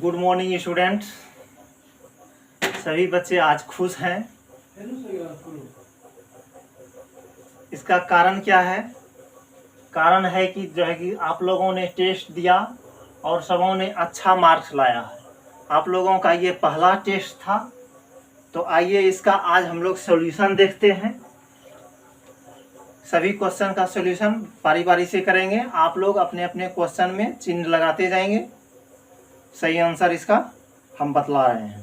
Good morning students. सभी बच्चे आज खुश हैं। इसका कारण क्या है? कारण है कि जो है कि आप लोगों ने टेस्ट दिया और सबों ने अच्छा मार्क्स लाया है। आप लोगों का ये पहला टेस्ट था, तो आइए इसका आज हम लोग सॉल्यूशन देखते हैं। सभी क्वेश्चन का सॉल्यूशन बारी बारी से करेंगे। आप लोग अपने अपने क्वेश्चन में चिन्ह लगाते जाएंगे। सही आंसर इसका हम बतला रहे हैं।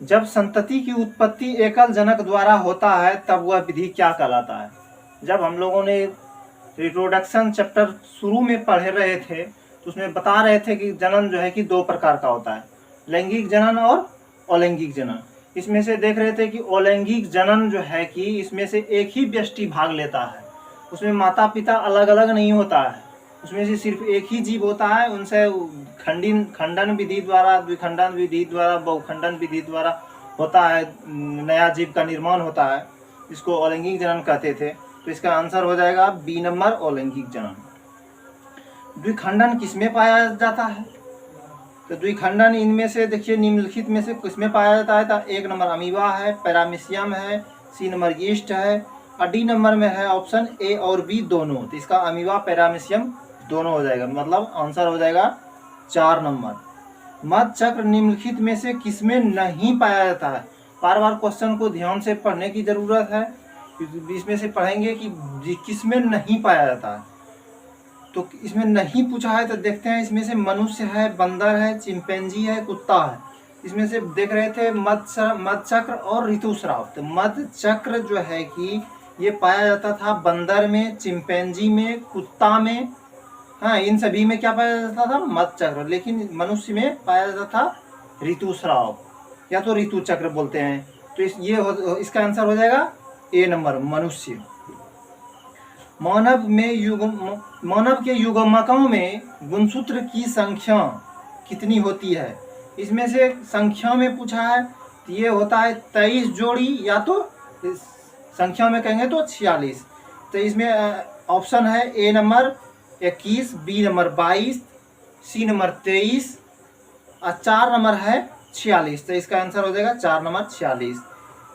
जब संतति की उत्पत्ति एकल जनक द्वारा होता है तब वह विधि क्या कहलाता है? जब हम लोगों ने रिप्रोडक्शन चैप्टर शुरू में पढ़े रहे थे तो उसमें बता रहे थे कि जनन जो है कि दो प्रकार का होता है, लैंगिक जनन और अलैंगिक जनन। इसमें से देख रहे थे कि अलैंगिक जनन जो है कि इसमें से एक ही व्यष्टि भाग लेता है, उसमें माता पिता अलग अलग नहीं होता है, उसमें से सिर्फ एक ही जीव होता है। उनसे खंडन विधि द्वारा, द्विखंडन विधि द्वारा, बहुखंडन विधि द्वारा होता है, नया जीव का निर्माण होता है। इसको अलैंगिक जनन कहते थे। तो इसका आंसर हो जाएगा बी नंबर, अलैंगिक जनन। द्विखंडन किसमें पाया जाता है? तो द्विखंडन इनमें से देखिए निम्नलिखित में से किसमें पाया जाता है? तो एक नंबर अमीबा है, पैरामीशियम है, सी नंबर यीस्ट है, और डी नंबर में है ऑप्शन ए और बी दोनों। तो इसका अमीबा पैरामीशियम दोनों हो जाएगा, मतलब आंसर हो जाएगा 4 नंबर। मध चक्र निम्नलिखित में से किसमें नहीं पाया जाता है? बार बार क्वेश्चन को ध्यान से पढ़ने की जरूरत है। इसमें से पढ़ेंगे कि किसमें नहीं पाया जाता है। तो इसमें नहीं पूछा है तो देखते हैं। इसमें से मनुष्य है, बंदर है, चिंपैंजी है, कुत्ता है। इसमें से देख रहे थे मध चक्र और ऋतुस्राव। तो मध चक्र जो है कि ये पाया जाता था बंदर में, चिंपैंजी में, कुत्ता में, हाँ इन सभी में क्या पाया जाता था? मध चक्र। लेकिन मनुष्य में पाया जाता था ऋतुस्राव या तो ऋतु चक्र बोलते हैं। तो इसका आंसर हो जाएगा ए नंबर, मनुष्य। मानव के युग्मकों में गुणसूत्र की संख्या कितनी होती है? इसमें से संख्या में पूछा है तो ये होता है 23 जोड़ी, या तो संख्या में कहेंगे तो 46। तो इसमें ऑप्शन है A number 21, B number 22, C number 23 और 4 नंबर है 46। तो इसका आंसर हो जाएगा 4 नंबर 46।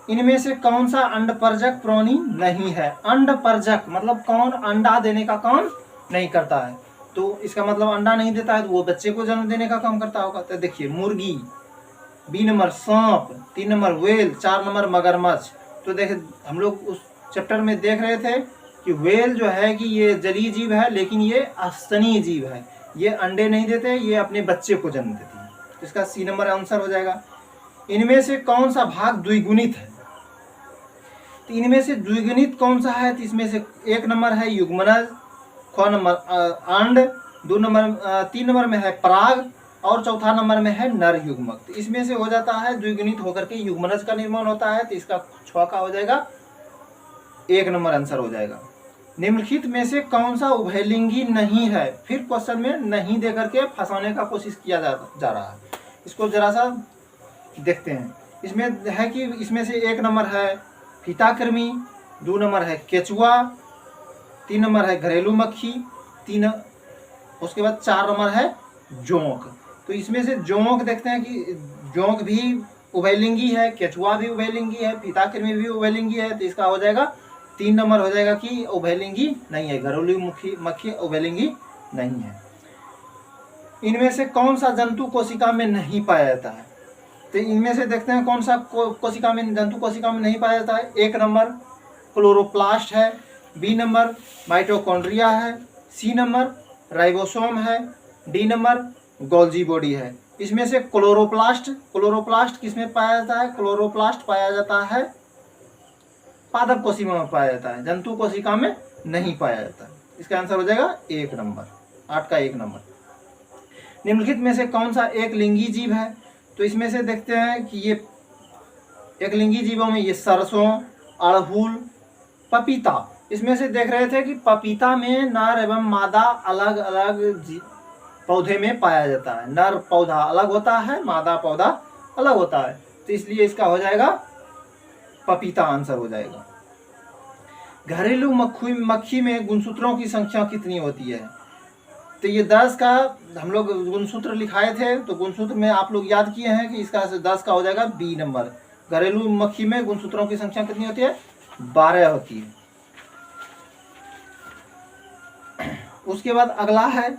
इनमें से कौन सा अंडपरजक प्राणी नहीं है? अंडपरजक मतलब कौन अंडा देने का काम नहीं करता है। तो इसका मतलब अंडा नहीं देता है तो वो बच्चे को जन्म देने का काम करता होगा। तो देखिए मुर्गी, बी नंबर सांप, 3 नंबर व्हेल, 4 नंबर मगरमच्छ। तो देखिए हम लोग उस चैप्टर में देख रहे थे कि व्हेल जो है कि ये जलीय जीव है, लेकिन ये स्तनीय जीव है। ये अंडे नहीं देते, ये अपने बच्चे को जन्म देती है। तो इसका सी नंबर आंसर हो जाएगा। इनमें से कौन सा भाग द्विगुणित है? तो इनमें से द्विगुणित कौन सा है? तो इसमें से एक नंबर है युग्मनज, 6 नंबर अंड, 3 नंबर में है पराग और चौथा नंबर में है नर युग्मक। तो इसमें से हो जाता है द्विगुणित होकर के युग्मनज का निर्माण होता है। तो इसका 6 का हो जाएगा 1 नंबर आंसर हो जाएगा। निम्नलिखित में से कौन सा उभयलिंगी नहीं है? फिर क्वेश्चन में नहीं दे करके फंसाने का कोशिश किया जा रहा है। इसको जरा सा देखते हैं। इसमें है कि इसमें से 1 नंबर है फीताकृमि, 2 नंबर है केचुआ, 3 नंबर है घरेलू मक्खी, उसके बाद 4 नंबर है जोंक। तो इसमें से जोंक देखते हैं कि जोंक भी उभयलिंगी है, केचुआ भी उभयलिंगी है, फीताकृमि भी उभयलिंगी है। तो इसका हो जाएगा 3 नंबर हो जाएगा कि उभयलिंगी नहीं है, घरेलू मक्खी उभयलिंगी नहीं है। इनमें से कौन सा जंतु कोशिका में नहीं पाया जाता है? तो इनमें से देखते हैं कौन सा कोशिका में, जंतु कोशिका में नहीं पाया जाता है। 1 नंबर क्लोरोप्लास्ट है, बी नंबर माइटोकॉन्ड्रिया है, सी नंबर राइबोसोम है, डी नंबर गोल्जी बॉडी है। इसमें से क्लोरोप्लास्ट किसमें पाया जाता है? क्लोरोप्लास्ट पाया जाता है पादप कोशिका में पाया जाता है, जंतु कोशिका में नहीं पाया जाता है। इसका आंसर हो जाएगा 1 नंबर, 8 का 1 नंबर। निम्नलिखित में से कौन सा एक लिंगी जीव है? तो इसमें से देखते हैं कि ये एक लिंगी जीवों में ये सरसों, अड़हुल, पपीता। इसमें से देख रहे थे कि पपीता में नर एवं मादा अलग अलग पौधे में पाया जाता है। नर पौधा अलग होता है, मादा पौधा अलग होता है। तो इसलिए इसका हो जाएगा पपीता आंसर हो जाएगा। घरेलू मक्खी में गुणसूत्रों की संख्या कितनी होती है? तो ये 10 का हम लोग गुणसूत्र लिखाए थे, तो गुणसूत्र में आप लोग याद किए हैं कि इसका 10 का हो जाएगा बी नंबर। घरेलू मक्खी में गुणसूत्रों की संख्या कितनी होती है? 12 होती है। उसके बाद अगला है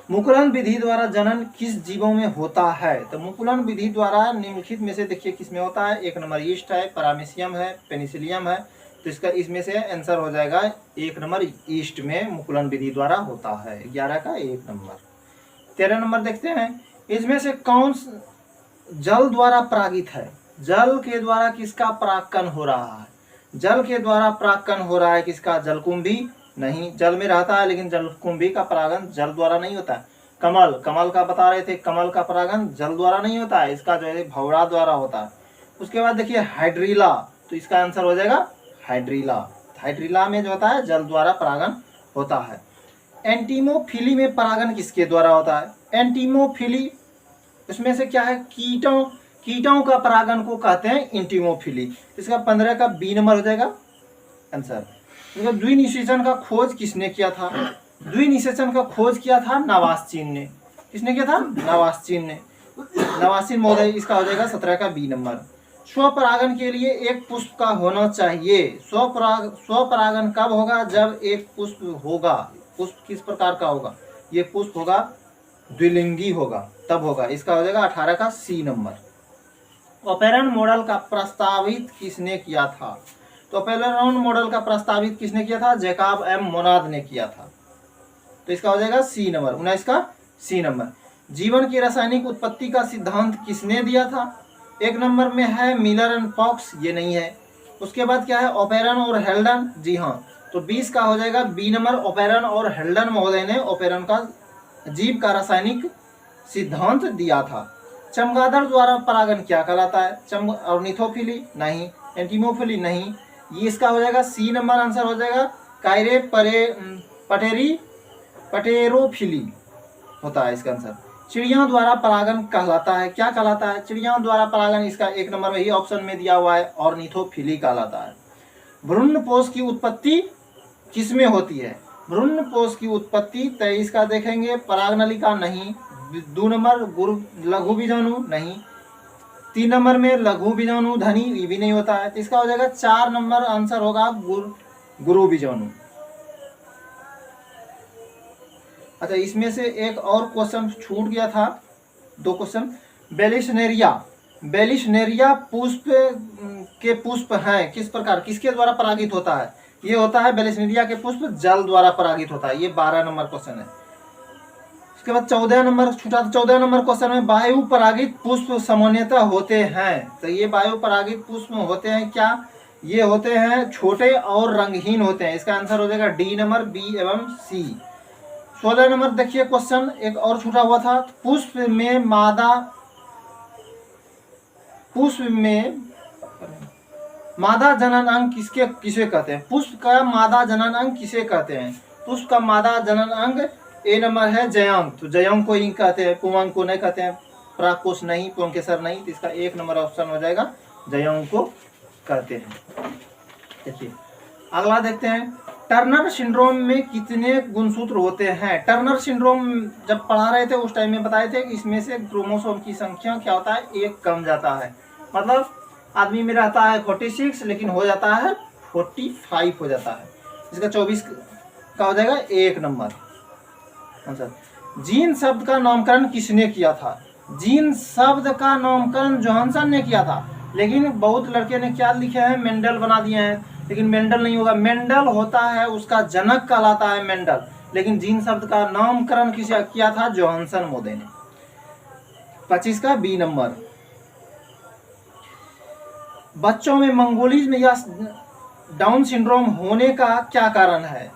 मुकुलन विधि द्वारा जनन किस जीवों में होता है? तो मुकुलन विधि द्वारा निम्नलिखित में से देखिए किस में होता है? 1 नंबर ईस्ट है, पैरामीशियम है, पेनिसिलियम है। तो इसका इसमें से आंसर हो जाएगा 1 नंबर ईस्ट में मुकुलन विधि द्वारा होता है। 11 का 1 नंबर। 13 नंबर देखते हैं, इसमें से कौन जल द्वारा परागित है? जल के द्वारा किसका परागकण हो रहा है? जल के द्वारा परागकण हो रहा है किसका? जलकुंभी? नहीं, जल में रहता है लेकिन जलकुंभी का परागण जल द्वारा नहीं होता है। कमल, कमल का बता रहे थे, कमल का परागण जल द्वारा नहीं होता है, इसका जो है भंवरा द्वारा होता है। उसके बाद देखिए हाइड्रीला, तो इसका आंसर हो जाएगा हाइड्रीला। हाइड्रीला में जो होता है जल द्वारा परागण होता है। एंटीमोफिली में परागण किसके द्वारा होता है? एंटीमोफिली इसमें से क्या है? कीटों का परागण को कहते हैं एंटीमोफिली। इसका 15 का बी नंबर हो जाएगा आंसर। द्विनिषेचन का खोज किसने किया था? द्विनिषेचन का खोज किया था नवास्चीन ने। किसने किया था? नवास्चीन ने, नवास्चीन महोदय। इसका हो जाएगा 17 का बी नंबर। स्वपरागण के लिए एक पुष्प का होना चाहिए। स्वपरागण कब होगा? जब एक पुष्प होगा। पुष्प किस प्रकार का होगा? ये पुष्प होगा द्विलिंगी होगा, तब होगा। इसका हो जाएगा 18 का सी नंबर। ओपेरन मॉडल का प्रस्तावित किसने किया था? तो ओपेरन मॉडल का प्रस्तावित किसने किया था? जैकब एम मोनाद ने किया था। तो इसका हो जाएगा सी नंबर, 19 का सी नंबर। जीवन की रासायनिक उत्पत्ति का सिद्धांत किसने दिया था? 1 नंबर में है मिलर एंड फॉक्स, ये नहीं है। उसके बाद क्या है? ओपेरन और हेल्डन, जी हाँ। तो 20 का हो जाएगा बी नंबर। ओपेरन और हेल्डन महोदय ने ओपेरन का जीव का रासायनिक सिद्धांत दिया था। चमगादड़ द्वारा परागण क्या कहलाता है? ऑर्निथोफिली नहीं, एंटीमोफिली नहीं। ये इसका हो जाएगा सी नंबर आंसर हो जाएगा। कायरे पटेरोफिली होता है इसका आंसर। चिड़ियों द्वारा परागण कहलाता है, क्या कहलाता है? चिड़ियों द्वारा परागण इसका 1 नंबर में ही ऑप्शन में दिया हुआ है, ऑर्निथोफिली कहलाता है। भ्रूणपोष की उत्पत्ति किसमें होती है? भ्रूणपोष की उत्पत्ति 23 का देखेंगे, परागनलिका नहीं। 2 नंबर लघु बीजाणु नहीं। 3 नंबर में लघु बीजाणु धनी, ये भी नहीं होता है। तो इसका हो जाएगा 4 नंबर आंसर होगा गुरु बीजाणु। अच्छा, इसमें से एक और क्वेश्चन छूट गया था, 2 क्वेश्चन। बेलिशनेरिया पुष्प के पुष्प हैं किस प्रकार, किसके द्वारा परागित होता है? ये होता है बेलिशनेरिया के पुष्प जल द्वारा परागित होता है। ये 12 नंबर क्वेश्चन है। उसके बाद 14 नंबर छूटा। 14 नंबर क्वेश्चन में वायु परागित पुष्प सामान्यतः होते हैं। तो ये वायु परागित पुष्प होते हैं क्या? ये होते हैं छोटे और रंगहीन होते हैं। इसका आंसर हो जाएगा डी नंबर, बी एवं सी। 16 नंबर देखिए क्वेश्चन एक और छूटा हुआ था। पुष्प में मादा जनन अंग किसे कहते हैं? पुष्प का मादा जनन अंग किसे कहते हैं? पुष्प का मादा जनन अंग ए नंबर है जयांग। तो जयांग को इंग कहते हैं, पुंवांग को नहीं कहते हैं, परागकोश नहीं, पुंकेसर नहीं। तो इसका 1 नंबर ऑप्शन हो जाएगा, जयांग को कहते हैं। देखिए अगला देखते हैं, टर्नर सिंड्रोम में कितने गुणसूत्र होते हैं? टर्नर सिंड्रोम जब पढ़ा रहे थे उस टाइम में बताए थे कि इसमें से क्रोमोसोम की संख्या क्या होता है? 1 कम जाता है। मतलब आदमी में रहता है 46 लेकिन हो जाता है 45 हो जाता है। इसका 24 का हो जाएगा 1 नंबर आंसर। जीन शब्द का नामकरण किसने किया था? जीन शब्द का नामकरण जोहानसन ने किया था, लेकिन बहुत लड़के ने क्या लिखे हैं? मेंडल बना दिए हैं, लेकिन मेंडल नहीं होगा। मेंडल होता है उसका जनक कहलाता है मेंडल, लेकिन जीन शब्द का नामकरण किसे किया था? जोहानसन महोदय ने। 25 का बी नंबर। बच्चों में मंगोलिज्म या डाउन सिंड्रोम होने का क्या कारण है?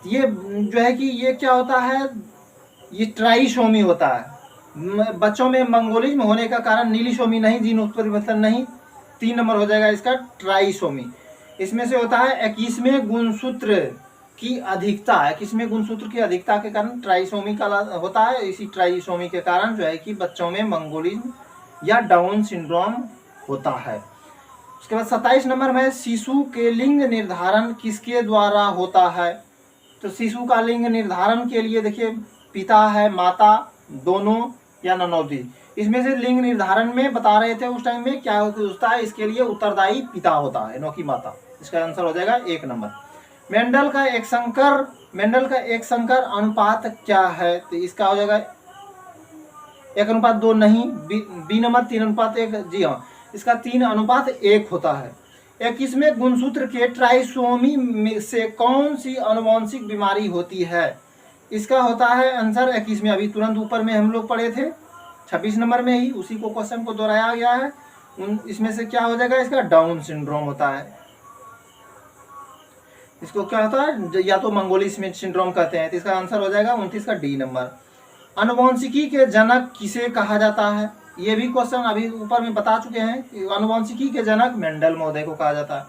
ये जो है कि ये क्या होता है? ये ट्राइसोमी होता है। बच्चों में मंगोलिज्म होने का कारण नीलिसोमी नहीं, जीन उत्परिवर्तन नहीं। 3 नंबर हो जाएगा इसका ट्राइसोमी। इसमें से होता है 21वें गुणसूत्र की अधिकता। 21वें गुणसूत्र की अधिकता के कारण ट्राइसोमी का होता है। इसी ट्राइसोमी के कारण जो है कि बच्चों में मंगोलिज्म या डाउन सिंड्रोम होता है। उसके बाद 27 नंबर में शिशु के लिंग निर्धारण किसके द्वारा होता है। तो शिशु का लिंग निर्धारण के लिए देखिए पिता है, माता, दोनों या ननौती। इसमें से लिंग निर्धारण में बता रहे थे उस टाइम में क्या होता है, इसके लिए उत्तरदायी पिता होता है, न कि माता। इसका आंसर हो जाएगा 1 नंबर। मेंडल का एक संकर अनुपात क्या है। तो इसका हो जाएगा 1:2 नहीं, बी नंबर 3:1। जी हाँ, इसका 3:1 होता है। 21वें गुणसूत्र के ट्राइसोमी में से कौन सी आनुवंशिक बीमारी होती है। इसका होता है आंसर 21 में, अभी तुरंत ऊपर में हम लोग पढ़े थे 26 नंबर में ही उसी को क्वेश्चन को दोहराया गया है। इसमें से क्या हो जाएगा, इसका डाउन सिंड्रोम होता है। इसको क्या होता है, या तो मंगोली स्मिथ सिंड्रोम कहते हैं। तो इसका आंसर हो जाएगा 29 का डी नंबर। आनुवंशिकी के जनक किसे कहा जाता है। ये भी क्वेश्चन अभी ऊपर में बता चुके हैं कि आनुवंशिकी के जनक मेंडल महोदय को कहा जाता है।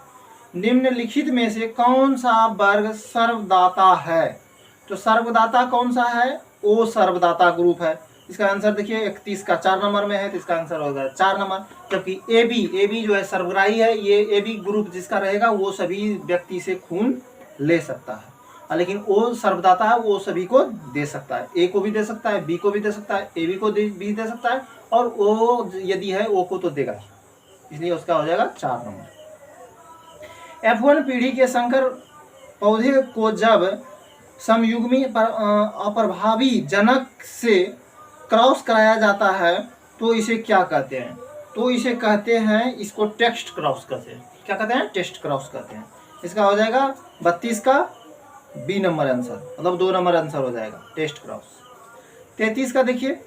निम्नलिखित में से कौन सा वर्ग सर्वदाता है। तो सर्वदाता कौन सा है, ओ सर्वदाता ग्रुप है। इसका आंसर देखिए 31 का 4 नंबर में है। तो इसका आंसर होगा 4 नंबर। जबकि ए बी जो है सर्वग्राही है, ये ए बी ग्रुप जिसका रहेगा वो सभी व्यक्ति से खून ले सकता है, लेकिन ओ सर्वदाता है, वो सभी को दे सकता है। ए को भी दे सकता है, बी को भी दे सकता है, ए बी को भी दे सकता है, और ओ यदि है ओ को तो देगा, इसलिए उसका हो जाएगा 4 नंबर। F1 पीढ़ी के संकर पौधे को जब समयुग्मी अप्रभावी जनक से क्रॉस कराया जाता है तो इसे क्या कहते हैं। तो इसे कहते हैं, इसको टेस्ट क्रॉस कहते हैं। क्या कहते हैं, टेस्ट क्रॉस कहते हैं। इसका हो जाएगा 32 का बी नंबर आंसर, मतलब 2 नंबर आंसर हो जाएगा टेस्ट क्रॉस। 33 का देखिए,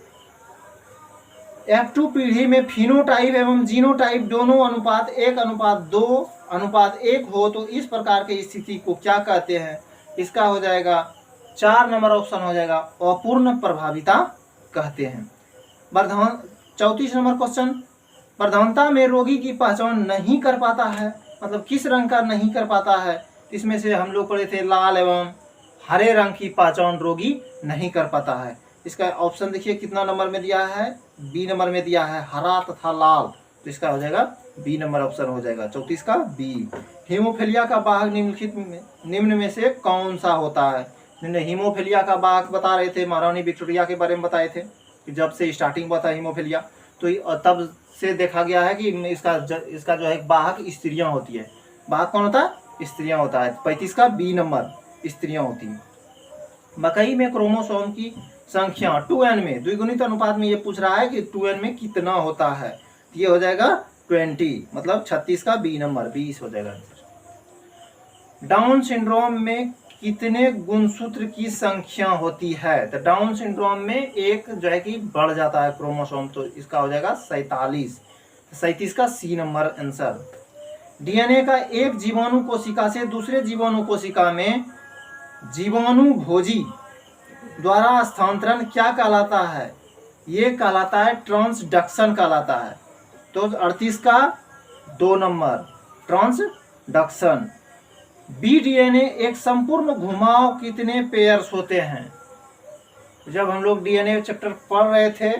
F2 पीढ़ी में फिनोटाइप एवं जीनोटाइप दोनों अनुपात 1:2:1 हो तो इस प्रकार की स्थिति को क्या कहते हैं। इसका हो जाएगा 4 नंबर ऑप्शन हो जाएगा, अपूर्ण प्रभाविता कहते हैं। 34 नंबर क्वेश्चन, प्रधानता में रोगी की पहचान नहीं कर पाता है, मतलब किस रंग का नहीं कर पाता है। इसमें से हम लोग पढ़े थे लाल एवं हरे रंग की पहचान रोगी नहीं कर पाता है। इसका ऑप्शन देखिए कितना नंबर में दिया है, बी नंबर में दिया है, हरा तथा लाल। तो इसका हो जाएगा बी नंबर ऑप्शन हो जाएगा 34 का बी। हीमोफीलिया का वाहक निम्न में से कौन सा होता है। हीमोफीलिया का वाहक बता रहे थे, महारानी विक्टोरिया के बारे में बताए थे कि जब से स्टार्टिंग हुआ था हीमोफीलिया, तो तब से देखा गया है कि इसका जो है वाहक स्त्रियां होती है। वाहक कौन होता है, स्त्रियां होता है। 35 का बी नंबर स्त्रियां होती हैं। मकई में क्रोमोसोम की संख्या 2n में द्विगुणित अनुपात में ये पूछ रहा है कि 2n में कितना होता है। तो ये हो जाएगा 20, मतलब 36 का बी नंबर 20 हो जाएगा आंसर। डाउन सिंड्रोम में कितने गुणसूत्र की संख्या होती है। तो डाउन सिंड्रोम में एक जो है कि बढ़ जाता है क्रोमोसोम, तो इसका हो जाएगा 47। 37 का सी नंबर आंसर। डीएनए का एक जीवाणु कोशिका से दूसरे जीवाणु कोशिका में जीवाणु भोजी द्वारा स्थानांतरण क्या कहलाता है। ये कहलाता है ट्रांसडक्शन कहलाता है। तो 38 का 2 नंबर ट्रांसडक्शन। बी डीएनए एक संपूर्ण घुमाव कितने पेयर्स होते हैं। जब हम लोग डीएनए चैप्टर पढ़ रहे थे,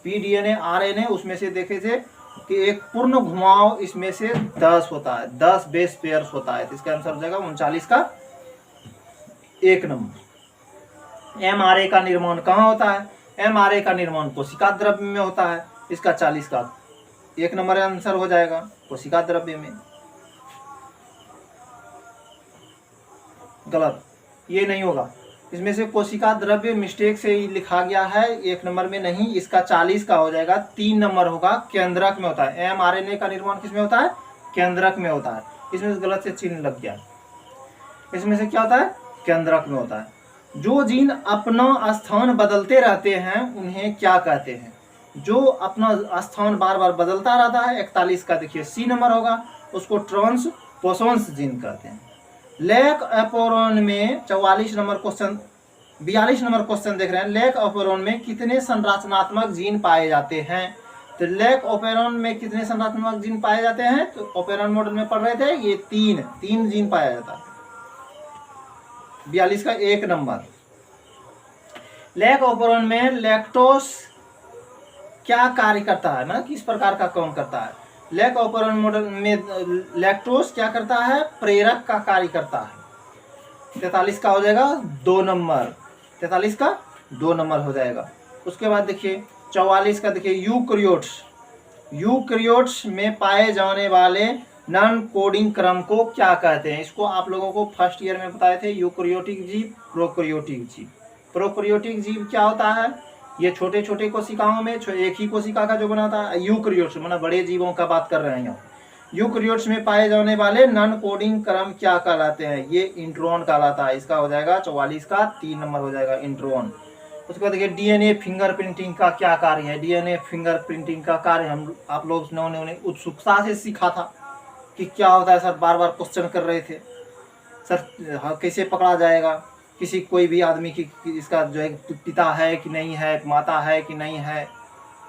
पी डीएनए आरएनए, उसमें से देखे थे कि एक पूर्ण घुमाव इसमें से 10 होता है, 10 बेस पेयर्स होता है। तो इसका आंसर हो जाएगा 39 का 1 नंबर। एमआरए का निर्माण कहाँ होता है। एमआरए का निर्माण कोशिका द्रव्य में होता है। इसका 40 का 1 नंबर आंसर हो जाएगा, कोशिका द्रव्य में। गलत, ये नहीं होगा। इसमें से कोशिका द्रव्य मिस्टेक से ही लिखा गया है, 1 नंबर में नहीं। इसका 40 का हो जाएगा, 3 नंबर होगा, केंद्रक में होता है। एमआरएनए का निर्माण किसमें होता है, केंद्रक में होता है। इसमें से गलत से चिन्ह लग गया। इसमें से क्या होता है, केंद्रक में होता है। जो जीन अपना स्थान बदलते रहते हैं उन्हें क्या कहते हैं। जो अपना स्थान बार बार बदलता रहता है, 41 का देखिए सी नंबर होगा, उसको ट्रांसपोसन्स जीन कहते हैं। लैक एपोरॉन में 44 नंबर क्वेश्चन, 42 नंबर क्वेश्चन देख रहे हैं। लैक एपोरॉन में कितने संरचनात्मक जीन पाए जाते हैं। तो लैक ओपेरॉन में कितने संरचनात्मक जीन पाए जाते हैं। तो ओपेरॉन मॉडल में पढ़ रहे थे, ये 3 जीन पाया जाता है। 42 का 1 नंबर। लैक ओपेरॉन में लैक्टोस क्या कार्य करता है, मतलब किस प्रकार का काम करता है। लैक ऑपरेंट मॉडल में लैक्टोज क्या करता है, प्रेरक का कार्य करता है। 43 का हो जाएगा 2 नंबर, 43 का 2 नंबर हो जाएगा। उसके बाद देखिए 44 का देखिए यूकैरियोट्स, यूकैरियोट्स में पाए जाने वाले नॉन कोडिंग क्रम को क्या कहते हैं। इसको आप लोगों को फर्स्ट ईयर में बताए थे, यूकैरियोटिक जीव, प्रोकैरियोटिक जीव। प्रोकैरियोटिक जीव क्या होता है, ये छोटे छोटे कोशिकाओं में एक ही कोशिका का जो बनाता है। यूकैरियोट्स मतलब बड़े जीवों का बात कर रहे हैं यहाँ। यूकैरियोट्स में पाए जाने वाले नॉन कोडिंग क्रम क्या कहलाते हैं, ये इंट्रोन कहलाता है। इसका हो जाएगा 44 का 3 नंबर हो जाएगा इंट्रोन। उसके बाद देखिए डीएनए फिंगरप्रिंटिंग का क्या कार्य है। डीएनए फिंगरप्रिंटिंग का कार्य हम आप लोग ने उत्सुकता से सीखा था कि क्या होता है। सर बार बार क्वेश्चन कर रहे थे, सर हाँ कैसे पकड़ा जाएगा किसी कोई भी आदमी की, इसका जो है पिता है कि नहीं है, माता है कि नहीं है,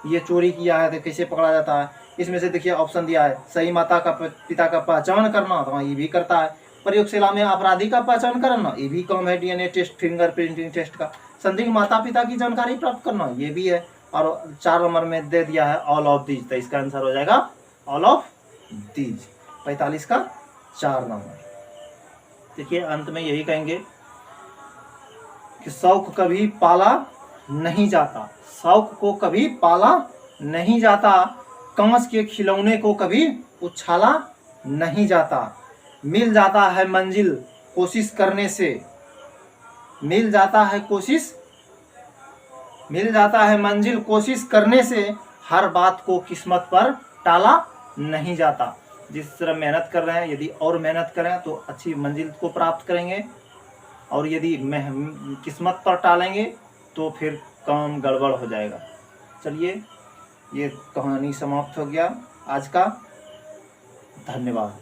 ये चोरी किया है तो कैसे पकड़ा जाता है। इसमें से देखिए ऑप्शन दिया है, सही माता का पिता का पहचान करना, तो ये भी करता है। प्रयोगशाला में अपराधी का पहचान करना, ये भी काम है डीएनए टेस्ट, फिंगरप्रिंटिंग टेस्ट का। संदिग्ध माता पिता की जानकारी प्राप्त करना, ये भी है। और 4 नंबर में दे दिया है ऑल ऑफ दीज, तो इसका आंसर हो जाएगा ऑल ऑफ दीज। 45 का 4 नंबर। देखिए अंत में यही कहेंगे कि शौक कभी पाला नहीं जाता, शौक को कभी पाला नहीं जाता, कांच के खिलौने को कभी उछाला नहीं जाता, मिल जाता है मंजिल कोशिश करने से, मिल जाता है मंजिल कोशिश करने से, हर बात को किस्मत पर टाला नहीं जाता। जिस तरह मेहनत कर रहे हैं, यदि और मेहनत करें तो अच्छी मंजिल को प्राप्त करेंगे, और यदि किस्मत पर टालेंगे तो फिर काम गड़बड़ हो जाएगा। चलिए ये कहानी समाप्त हो गया आज का। धन्यवाद।